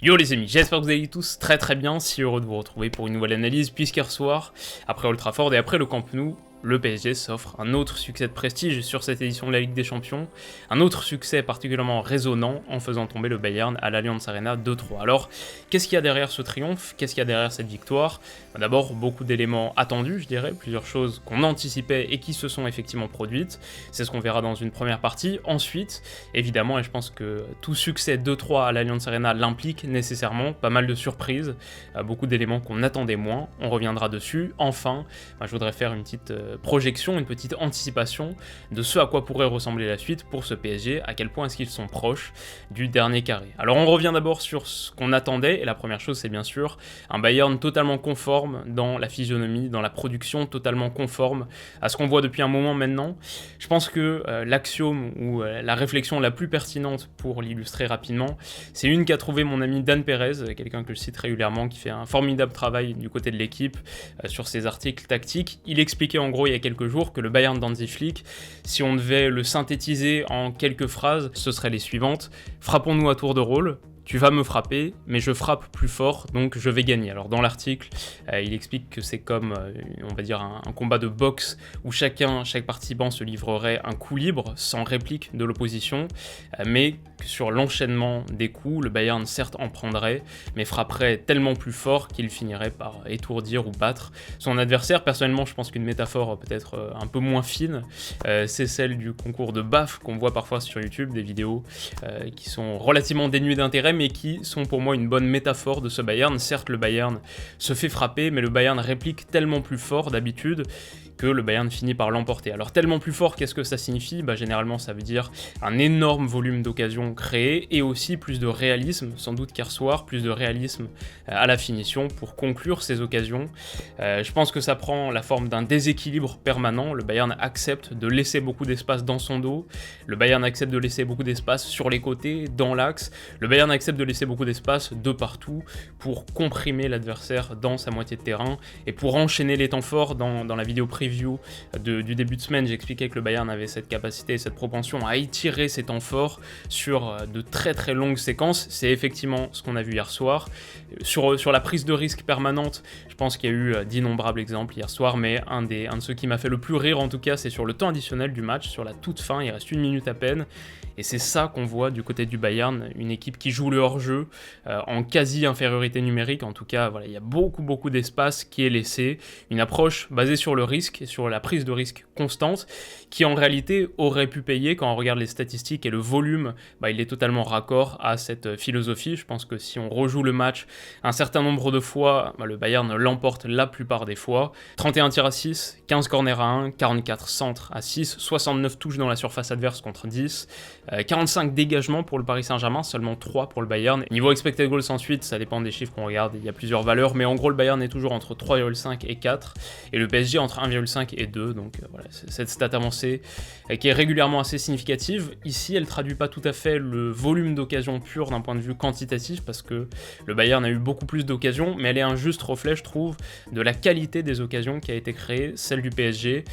Yo les amis, j'espère que vous allez tous très bien, si heureux de vous retrouver pour une nouvelle analyse, puisqu'hier soir, après Old Trafford et après le Camp Nou, le PSG s'offre un autre succès de prestige sur cette édition de la Ligue des Champions, un autre succès particulièrement résonnant en faisant tomber le Bayern à l'Allianz Arena 2-3. Alors, qu'est-ce qu'il y a derrière ce triomphe? Qu'est-ce qu'il y a derrière cette victoire? D'abord, beaucoup d'éléments attendus, je dirais, plusieurs choses qu'on anticipait et qui se sont effectivement produites. C'est ce qu'on verra dans une première partie. Ensuite, évidemment, et je pense que tout succès 2-3 à l'Allianz Arena l'implique nécessairement, pas mal de surprises, beaucoup d'éléments qu'on attendait moins, on reviendra dessus. Enfin, je voudrais faire une petite projection, une petite anticipation de ce à quoi pourrait ressembler la suite pour ce PSG, à quel point est-ce qu'ils sont proches du dernier carré. Alors on revient d'abord sur ce qu'on attendait, et la première chose c'est bien sûr un Bayern totalement conforme dans la physionomie, dans la production, totalement conforme à ce qu'on voit depuis un moment maintenant. Je pense que l'axiome ou la réflexion la plus pertinente pour l'illustrer rapidement, c'est une qu'a trouvé mon ami Dan Perez, quelqu'un que je cite régulièrement, qui fait un formidable travail du côté de l'équipe sur ses articles tactiques. Il expliquait en gros il y a quelques jours que le Bayern d'Hansi Flick, si on devait le synthétiser en quelques phrases, ce seraient les suivantes: frappons-nous à tour de rôle. Tu vas me frapper, mais je frappe plus fort, donc je vais gagner. Alors dans l'article, il explique que c'est comme, on va dire, un combat de boxe où chaque participant se livrerait un coup libre, sans réplique de l'opposition, mais sur l'enchaînement des coups, le Bayern certes en prendrait, mais frapperait tellement plus fort qu'il finirait par étourdir ou battre son adversaire. Personnellement, je pense qu'une métaphore peut-être un peu moins fine, c'est celle du concours de baffe qu'on voit parfois sur YouTube, des vidéos qui sont relativement dénuées d'intérêt, mais qui sont pour moi une bonne métaphore de ce Bayern. Certes, le Bayern se fait frapper, mais le Bayern réplique tellement plus fort d'habitude que le Bayern finit par l'emporter. Alors tellement plus fort, qu'est-ce que ça signifie? Généralement ça veut dire un énorme volume d'occasions créées et aussi plus de réalisme, sans doute qu'hier soir, plus de réalisme à la finition pour conclure ces occasions. Je pense que ça prend la forme d'un déséquilibre permanent. Le Bayern accepte de laisser beaucoup d'espace dans son dos, le Bayern accepte de laisser beaucoup d'espace sur les côtés, dans l'axe, le Bayern accepte de laisser beaucoup d'espace de partout pour comprimer l'adversaire dans sa moitié de terrain et pour enchaîner les temps forts. Dans la vidéo preview du début de semaine, j'expliquais que le Bayern avait cette capacité, cette propension à étirer ses temps forts sur de très longues séquences. C'est effectivement ce qu'on a vu hier soir. Sur la prise de risque permanente, je pense qu'il y a eu d'innombrables exemples hier soir, mais un de ceux qui m'a fait le plus rire en tout cas, c'est sur le temps additionnel du match, sur la toute fin, il reste 1 minute à peine, et c'est ça qu'on voit du côté du Bayern, une équipe qui joue le hors-jeu en quasi-infériorité numérique. En tout cas, voilà, il y a beaucoup d'espace qui est laissé, une approche basée sur le risque et sur la prise de risque constante, qui en réalité aurait pu payer quand on regarde les statistiques et le volume, il est totalement raccord à cette philosophie. Je pense que si on rejoue le match un certain nombre de fois, le Bayern l'emporte la plupart des fois. 31 tirs à 6, 15 corners à 1, 44 centres à 6, 69 touches dans la surface adverse contre 10, 45 dégagements pour le Paris Saint-Germain, seulement 3 pour le Bayern. Niveau expected goals ensuite, ça dépend des chiffres qu'on regarde, il y a plusieurs valeurs, mais en gros le Bayern est toujours entre 3,5 et 4, et le PSG entre 1,5 et 2, donc voilà, c'est cette stat avancée qui est régulièrement assez significative. Ici, elle traduit pas tout à fait le volume d'occasions pur d'un point de vue quantitatif, parce que le Bayern a eu beaucoup plus d'occasions, mais elle est un juste reflet, je trouve, de la qualité des occasions qui a été créée, celle du PSG,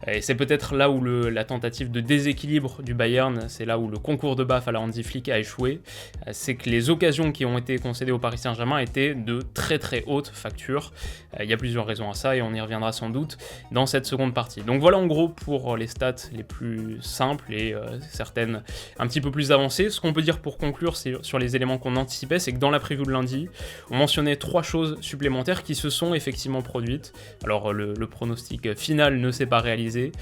et c'est peut-être là où la tentative de déséquilibre du Bayern, c'est là où le concours de baffe à la Hansi Flick a échoué, c'est que les occasions qui ont été concédées au Paris Saint-Germain étaient de très haute facture. Il y a plusieurs raisons à ça, et on y reviendra sans doute dans cette seconde partie. Donc voilà en gros pour les stats les plus simples et certaines un petit peu plus avancées. Ce qu'on peut dire pour conclure sur les éléments qu'on anticipait, c'est que dans la preview de lundi, on mentionnait 3 choses supplémentaires qui se sont effectivement produites. Alors le pronostic final ne s'est pas réalisé,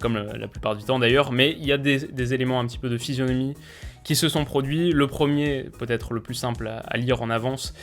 comme la plupart du temps d'ailleurs, mais il y a des éléments un petit peu de physionomie qui se sont produits. Le premier, peut-être le plus simple à lire en avance,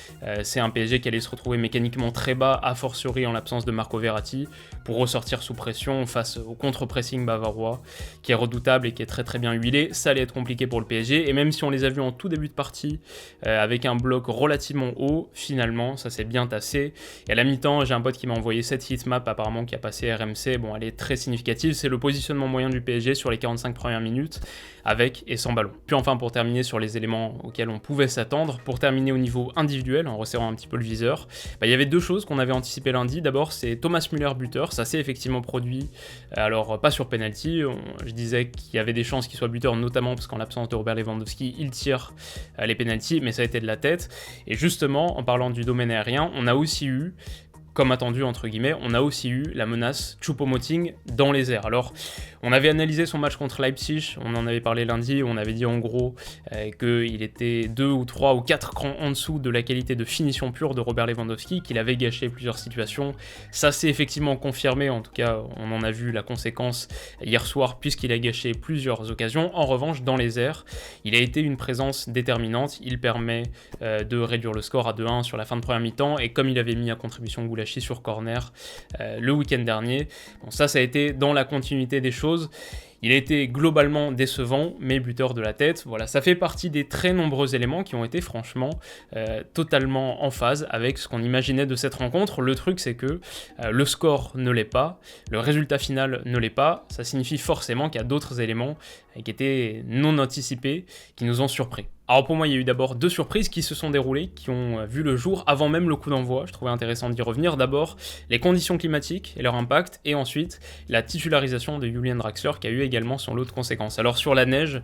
c'est un PSG qui allait se retrouver mécaniquement très bas, a fortiori en l'absence de Marco Verratti, pour ressortir sous pression face au contre-pressing bavarois, qui est redoutable et qui est très bien huilé. Ça allait être compliqué pour le PSG, et même si on les a vus en tout début de partie, avec un bloc relativement haut, finalement, ça s'est bien tassé. Et à la mi-temps, j'ai un pote qui m'a envoyé cette heatmap apparemment qui a passé RMC, bon elle est très significative, c'est le positionnement moyen du PSG sur les 45 premières minutes, avec et sans ballon. Puis enfin enfin pour terminer sur les éléments auxquels on pouvait s'attendre, pour terminer au niveau individuel, en resserrant un petit peu le viseur, il y avait deux choses qu'on avait anticipées lundi. D'abord, c'est Thomas Müller buteur, ça s'est effectivement produit, alors pas sur penalty, je disais qu'il y avait des chances qu'il soit buteur, notamment parce qu'en l'absence de Robert Lewandowski, il tire les penalties, mais ça a été de la tête. Et justement, en parlant du domaine aérien, on a aussi eu, comme attendu entre guillemets, on a aussi eu la menace Choupo-Moting dans les airs. Alors, on avait analysé son match contre Leipzig, on en avait parlé lundi, on avait dit en gros qu'il était 2 ou 3 ou 4 crans en dessous de la qualité de finition pure de Robert Lewandowski, qu'il avait gâché plusieurs situations. Ça s'est effectivement confirmé, en tout cas on en a vu la conséquence hier soir puisqu'il a gâché plusieurs occasions. En revanche, dans les airs, il a été une présence déterminante, il permet de réduire le score à 2-1 sur la fin de première mi-temps, et comme il avait mis à contribution Goulassi sur corner le week-end dernier, bon, ça a été dans la continuité des choses. Il a été globalement décevant, mais buteur de la tête. Voilà, ça fait partie des très nombreux éléments qui ont été franchement totalement en phase avec ce qu'on imaginait de cette rencontre. Le truc, c'est que le score ne l'est pas, le résultat final ne l'est pas. Ça signifie forcément qu'il y a d'autres éléments qui étaient non anticipés, qui nous ont surpris. Alors pour moi, il y a eu d'abord deux surprises qui se sont déroulées, qui ont vu le jour avant même le coup d'envoi. Je trouvais intéressant d'y revenir. D'abord, les conditions climatiques et leur impact, et ensuite, la titularisation de Julian Draxler, qui a eu également son lot de conséquences. Alors sur la neige,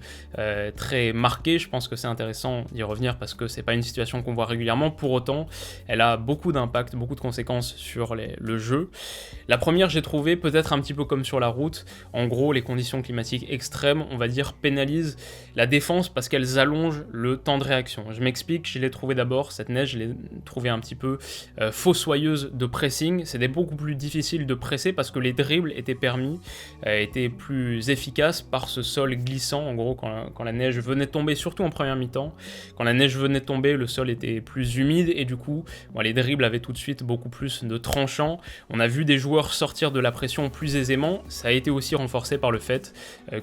très marquée, je pense que c'est intéressant d'y revenir parce que c'est pas une situation qu'on voit régulièrement. Pour autant, elle a beaucoup d'impact, beaucoup de conséquences sur le jeu. La première, j'ai trouvé peut-être un petit peu comme sur la route. En gros, les conditions climatiques extrêmes, on va dire, pénalisent la défense parce qu'elles allongent le temps de réaction. Je m'explique, je l'ai trouvé d'abord, cette neige, je l'ai trouvé un petit peu fossoyeuse de pressing. C'était beaucoup plus difficile de presser parce que les dribbles étaient permis, étaient plus efficaces par ce sol glissant. En gros, quand la neige venait tomber, surtout en première mi-temps, quand la neige venait tomber, le sol était plus humide et du coup, les dribbles avaient tout de suite beaucoup plus de tranchants. On a vu des joueurs sortir de la pression plus aisément. Ça a été aussi renforcé par le fait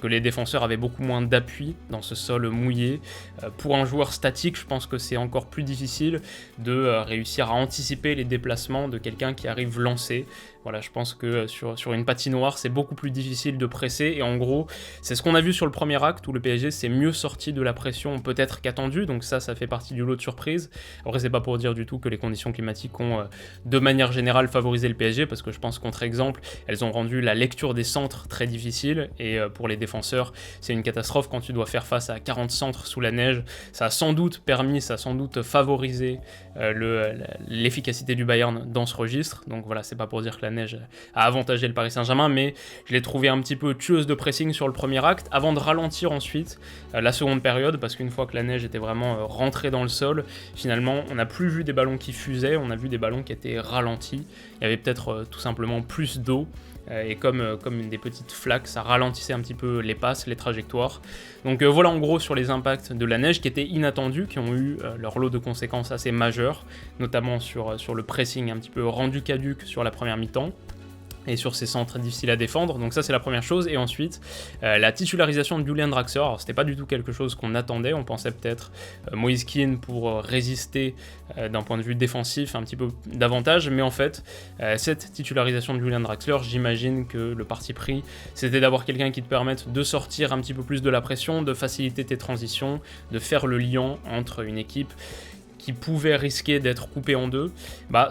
que les défenseurs avaient beaucoup moins d'appui dans ce sol mouillé. Pour un joueur statique, je pense que c'est encore plus difficile de réussir à anticiper les déplacements de quelqu'un qui arrive lancé. Voilà, je pense que sur une patinoire, c'est beaucoup plus difficile de presser. Et en gros, c'est ce qu'on a vu sur le premier acte où le PSG s'est mieux sorti de la pression peut-être qu'attendu. Donc ça fait partie du lot de surprise. Après, c'est pas pour dire du tout que les conditions climatiques ont de manière générale favorisé le PSG, parce que je pense contre-exemple, elles ont rendu la lecture des centres très difficile. Et pour les défenseurs, c'est une catastrophe quand tu dois faire face à 40 centres sous la neige. Ça a sans doute permis, ça a sans doute favorisé l'efficacité du Bayern dans ce registre. Donc voilà, c'est pas pour dire que la neige a avantagé le Paris Saint-Germain, mais je l'ai trouvé un petit peu tueuse de pressing sur le premier acte, avant de ralentir ensuite la seconde période, parce qu'une fois que la neige était vraiment rentrée dans le sol, finalement, on n'a plus vu des ballons qui fusaient, on a vu des ballons qui étaient ralentis. Il y avait peut-être tout simplement plus d'eau, et comme des petites flaques, ça ralentissait un petit peu les passes, les trajectoires. Donc voilà en gros sur les impacts de la neige qui étaient inattendus, qui ont eu leur lot de conséquences assez majeures, notamment sur le pressing un petit peu rendu caduc sur la première mi-temps, et sur ces centres difficiles à défendre. Donc ça c'est la première chose. Et ensuite la titularisation de Julian Draxler. Alors c'était pas du tout quelque chose qu'on attendait, on pensait peut-être Moise Kean pour résister d'un point de vue défensif un petit peu davantage, mais en fait cette titularisation de Julian Draxler, j'imagine que le parti pris c'était d'avoir quelqu'un qui te permette de sortir un petit peu plus de la pression, de faciliter tes transitions, de faire le lien entre une équipe qui pouvait risquer d'être coupé en deux.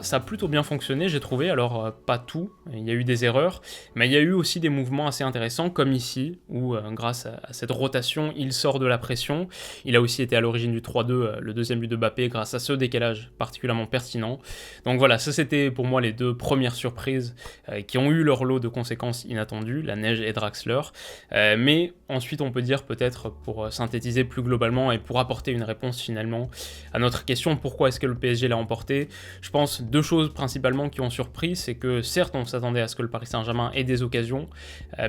Ça a plutôt bien fonctionné, j'ai trouvé. Alors pas tout, il y a eu des erreurs, mais il y a eu aussi des mouvements assez intéressants, comme ici, où grâce à cette rotation, il sort de la pression. Il a aussi été à l'origine du 3-2, le deuxième but de Mbappé, grâce à ce décalage particulièrement pertinent. Donc voilà, ça c'était pour moi les deux premières surprises qui ont eu leur lot de conséquences inattendues, la neige et Draxler. Mais ensuite on peut dire peut-être, pour synthétiser plus globalement et pour apporter une réponse finalement à notre question, pourquoi est-ce que le PSG l'a emporté, je pense deux choses principalement qui ont surpris. C'est que certes on s'attendait à ce que le Paris Saint-Germain ait des occasions,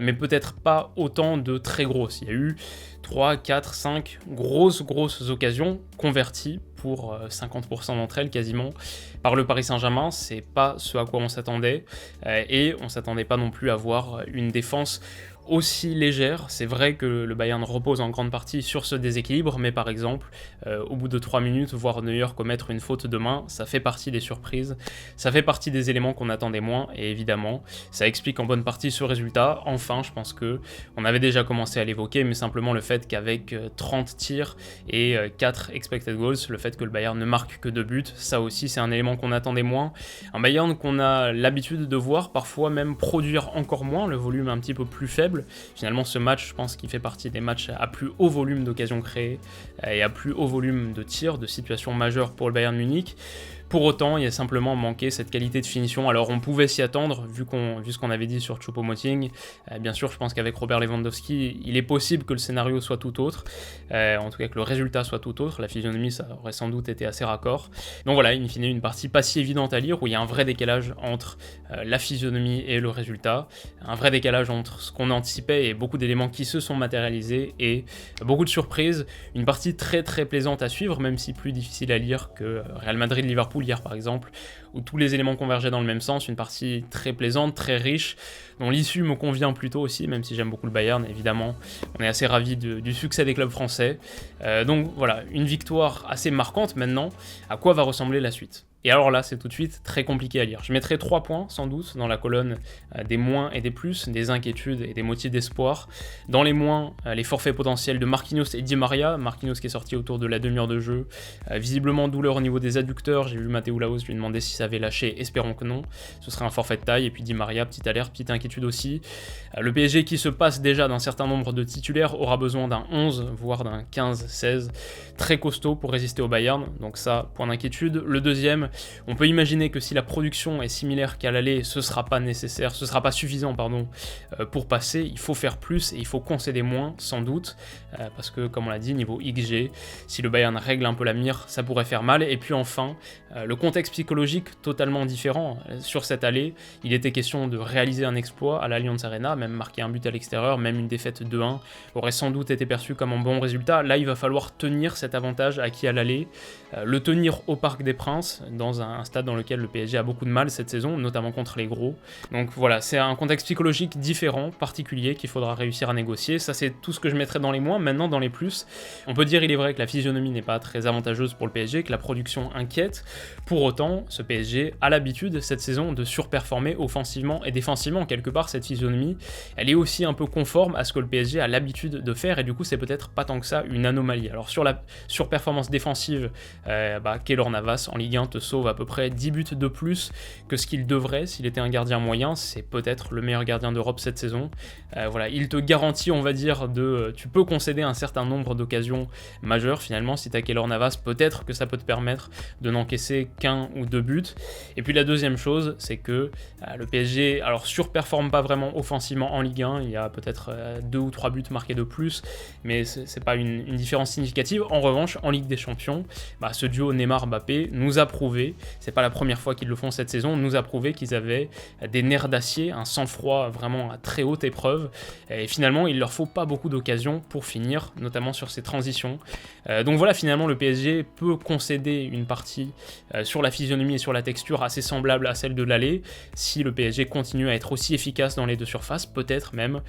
mais peut-être pas autant de très grosses. Il y a eu 3, 4, 5 grosses occasions converties pour 50% d'entre elles quasiment par le Paris Saint-Germain. C'est pas ce à quoi on s'attendait, et on s'attendait pas non plus à voir une défense aussi légère. C'est vrai que le Bayern repose en grande partie sur ce déséquilibre, mais par exemple, au bout de 3 minutes, voir Neuer commettre une faute de main, ça fait partie des surprises, ça fait partie des éléments qu'on attendait moins, et évidemment, ça explique en bonne partie ce résultat. Enfin, je pense que on avait déjà commencé à l'évoquer, mais simplement le fait qu'avec 30 tirs et 4 expected goals, le fait que le Bayern ne marque que 2 buts, ça aussi c'est un élément qu'on attendait moins. Un Bayern qu'on a l'habitude de voir parfois même produire encore moins, le volume un petit peu plus faible. Finalement, ce match, je pense qu'il fait partie des matchs à plus haut volume d'occasions créées et à plus haut volume de tirs, de situations majeures pour le Bayern Munich. Pour autant, il y a simplement manqué cette qualité de finition. Alors on pouvait s'y attendre, vu ce qu'on avait dit sur Choupo-Moting. Bien sûr, je pense qu'avec Robert Lewandowski, il est possible que le scénario soit tout autre. En tout cas, que le résultat soit tout autre. La physionomie, ça aurait sans doute été assez raccord. Donc voilà, in fine, une partie pas si évidente à lire, où il y a un vrai décalage entre la physionomie et le résultat. Un vrai décalage entre ce qu'on anticipait et beaucoup d'éléments qui se sont matérialisés, et beaucoup de surprises. Une partie très très plaisante à suivre, même si plus difficile à lire que Real Madrid-Liverpool hier par exemple, où tous les éléments convergeaient dans le même sens, une partie très plaisante, très riche, dont l'issue me convient plutôt aussi, même si j'aime beaucoup le Bayern, évidemment, on est assez ravis du succès des clubs français. Donc voilà, une victoire assez marquante. Maintenant, à quoi va ressembler la suite ? Et alors là, c'est tout de suite très compliqué à lire. Je mettrai 3 points, sans doute, dans la colonne des moins et des plus, des inquiétudes et des motifs d'espoir. Dans les moins, les forfaits potentiels de Marquinhos et Di Maria. Marquinhos qui est sorti autour de la demi-heure de jeu. Visiblement douleur au niveau des adducteurs. J'ai vu Matteo Laos lui demander si ça avait lâché, espérons que non. Ce serait un forfait de taille. Et puis Di Maria, petite alerte, petite inquiétude aussi. Le PSG qui se passe déjà d'un certain nombre de titulaires aura besoin d'un 11, voire d'un 15-16. Très costaud pour résister au Bayern. Donc ça, point d'inquiétude. Le deuxième, on peut imaginer que si la production est similaire qu'à l'aller, ce sera pas suffisant pour passer. Il faut faire plus et il faut concéder moins, sans doute, parce que comme on l'a dit, niveau XG, si le Bayern règle un peu la mire, ça pourrait faire mal. Et puis enfin, le contexte psychologique totalement différent. Sur cette allée, il était question de réaliser un exploit à l'Allianz Arena, même marquer un but à l'extérieur, même une défaite 2-1 aurait sans doute été perçu comme un bon résultat. Là, il va falloir tenir cet avantage acquis à l'aller, le tenir au Parc des Princes, dans un stade dans lequel le PSG a beaucoup de mal cette saison, notamment contre les gros. Donc voilà, c'est un contexte psychologique différent, particulier, qu'il faudra réussir à négocier. Ça, c'est tout ce que je mettrais dans les moins. Maintenant, dans les plus, on peut dire, il est vrai que la physionomie n'est pas très avantageuse pour le PSG, que la production inquiète. Pour autant, ce PSG a l'habitude cette saison de surperformer offensivement et défensivement. Quelque part, cette physionomie, elle est aussi un peu conforme à ce que le PSG a l'habitude de faire, et du coup, c'est peut-être pas tant que ça une anomalie. Alors sur la surperformance défensive, Keylor Navas en Ligue 1 te sauve à peu près 10 buts de plus que ce qu'il devrait s'il était un gardien moyen. C'est peut-être le meilleur gardien d'Europe cette saison. Voilà, il te garantit, on va dire, tu peux concéder un certain nombre d'occasions majeures finalement. Si t'as Keylor Navas, peut-être que ça peut te permettre de n'encaisser qu'un ou 2 buts. Et puis la deuxième chose, c'est que le PSG, alors surperforme pas vraiment offensivement en Ligue 1, il y a peut-être 2 ou 3 buts marqués de plus, mais c'est pas une différence significative. En revanche, en Ligue des Champions, ce duo Neymar-Mbappé nous a prouvé, c'est pas la première fois qu'ils le font cette saison, nous a prouvé qu'ils avaient des nerfs d'acier, un sang-froid vraiment à très haute épreuve, et finalement il leur faut pas beaucoup d'occasions pour finir, notamment sur ces transitions. Donc voilà, finalement le PSG peut concéder une partie sur la physionomie et sur la texture assez semblable à celle de l'aller. Si le PSG continue à être aussi efficace dans les deux surfaces, peut-être même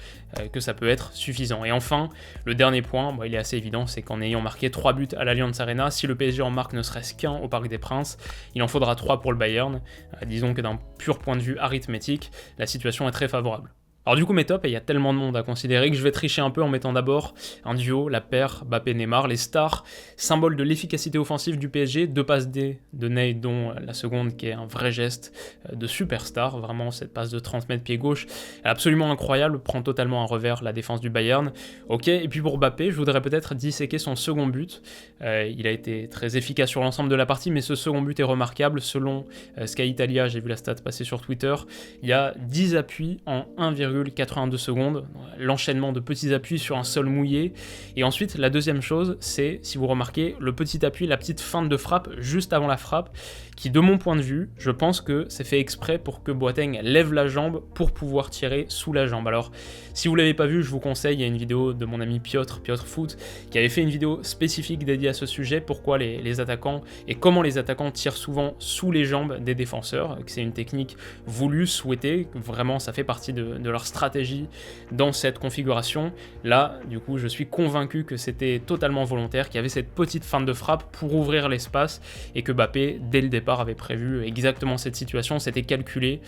que ça peut être suffisant. Et enfin, le dernier point, il est assez évident, c'est qu'en ayant marqué 3 buts à l'Allianz Arena, si le PSG en marque ne serait-ce qu'un au Parc des Princes, il en faudra 3 pour le Bayern. Disons que d'un pur point de vue arithmétique, la situation est très favorable. Alors du coup mes tops, et il y a tellement de monde à considérer que je vais tricher un peu en mettant d'abord un duo, la paire Mbappé-Neymar, les stars, symbole de l'efficacité offensive du PSG, 2 passes D de Ney, dont la seconde qui est un vrai geste de superstar, vraiment cette passe de 30 mètres pied gauche, absolument incroyable, prend totalement un revers la défense du Bayern. Ok, et puis pour Mbappé, je voudrais peut-être disséquer son second but, il a été très efficace sur l'ensemble de la partie, mais ce second but est remarquable, selon Sky Italia, j'ai vu la stat passer sur Twitter, il y a 10 appuis en 1,82 secondes, l'enchaînement de petits appuis sur un sol mouillé. Et ensuite, la deuxième chose, c'est, si vous remarquez, le petit appui, la petite feinte de frappe juste avant la frappe, qui, de mon point de vue, je pense que c'est fait exprès pour que Boateng lève la jambe pour pouvoir tirer sous la jambe. Alors, si vous l'avez pas vu, je vous conseille, il y a une vidéo de mon ami Piotr Foot, qui avait fait une vidéo spécifique dédiée à ce sujet, pourquoi les attaquants, et comment les attaquants tirent souvent sous les jambes des défenseurs, que c'est une technique voulue, souhaitée, vraiment ça fait partie de leur leur stratégie dans cette configuration. Là, du coup, je suis convaincu que c'était totalement volontaire, qu'il y avait cette petite feinte de frappe pour ouvrir l'espace et que Mbappé, dès le départ, avait prévu exactement cette situation, c'était calculé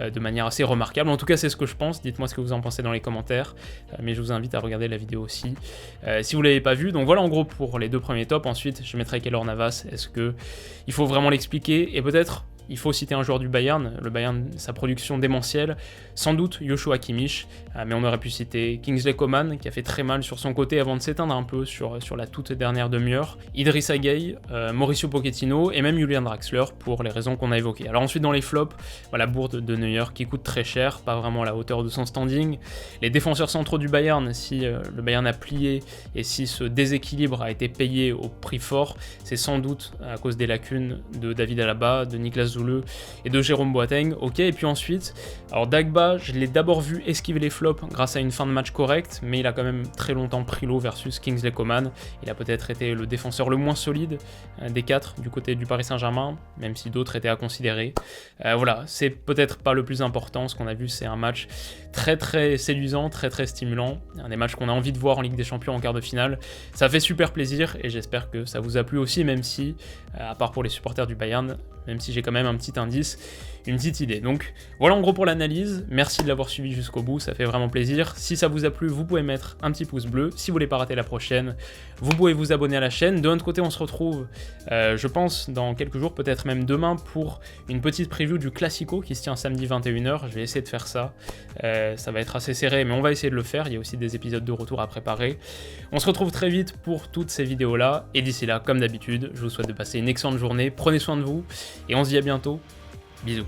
de manière assez remarquable. En tout cas, c'est ce que je pense. Dites-moi ce que vous en pensez dans les commentaires, mais je vous invite à regarder la vidéo aussi si vous ne l'avez pas vue. Donc voilà en gros pour les deux premiers tops. Ensuite, je mettrai Keylor Navas. Est-ce qu'il faut vraiment l'expliquer? Et peut-être il faut citer un joueur du Bayern, le Bayern, sa production démentielle, sans doute Joshua Kimmich, mais on aurait pu citer Kingsley Coman, qui a fait très mal sur son côté avant de s'éteindre un peu sur la toute dernière demi-heure, Idrissa Gueye, Mauricio Pochettino, et même Julian Draxler, pour les raisons qu'on a évoquées. Alors ensuite dans les flops, voilà, Bourde de Neuer, qui coûte très cher, pas vraiment à la hauteur de son standing, les défenseurs centraux du Bayern, si le Bayern a plié, et si ce déséquilibre a été payé au prix fort, c'est sans doute à cause des lacunes de David Alaba, de Niklas Zouleux et de Jérôme Boateng, ok. Et puis ensuite, alors Dagba, je l'ai d'abord vu esquiver les flops grâce à une fin de match correcte, mais il a quand même très longtemps pris l'eau versus Kingsley Coman. Il a peut-être été le défenseur le moins solide des quatre du côté du Paris Saint-Germain, même si d'autres étaient à considérer. Voilà, c'est peut-être pas le plus important. Ce qu'on a vu, c'est un match très séduisant, très stimulant, un des matchs qu'on a envie de voir en Ligue des Champions en quart de finale. Ça fait super plaisir et j'espère que ça vous a plu aussi, même si, à part pour les supporters du Bayern, même si j'ai quand même un petit indice, une petite idée. Donc voilà en gros pour l'analyse, merci de l'avoir suivi jusqu'au bout, ça fait vraiment plaisir. Si ça vous a plu, vous pouvez mettre un petit pouce bleu. Si vous voulez pas rater la prochaine, vous pouvez vous abonner à la chaîne. De notre côté, on se retrouve, je pense, dans quelques jours, peut-être même demain, pour une petite preview du Classico qui se tient samedi 21h. Je vais essayer de faire ça. Ça va être assez serré, mais on va essayer de le faire. Il y a aussi des épisodes de retour à préparer. On se retrouve très vite pour toutes ces vidéos-là. Et d'ici là, comme d'habitude, je vous souhaite de passer une excellente journée. Prenez soin de vous et on se dit à bientôt. Bisous.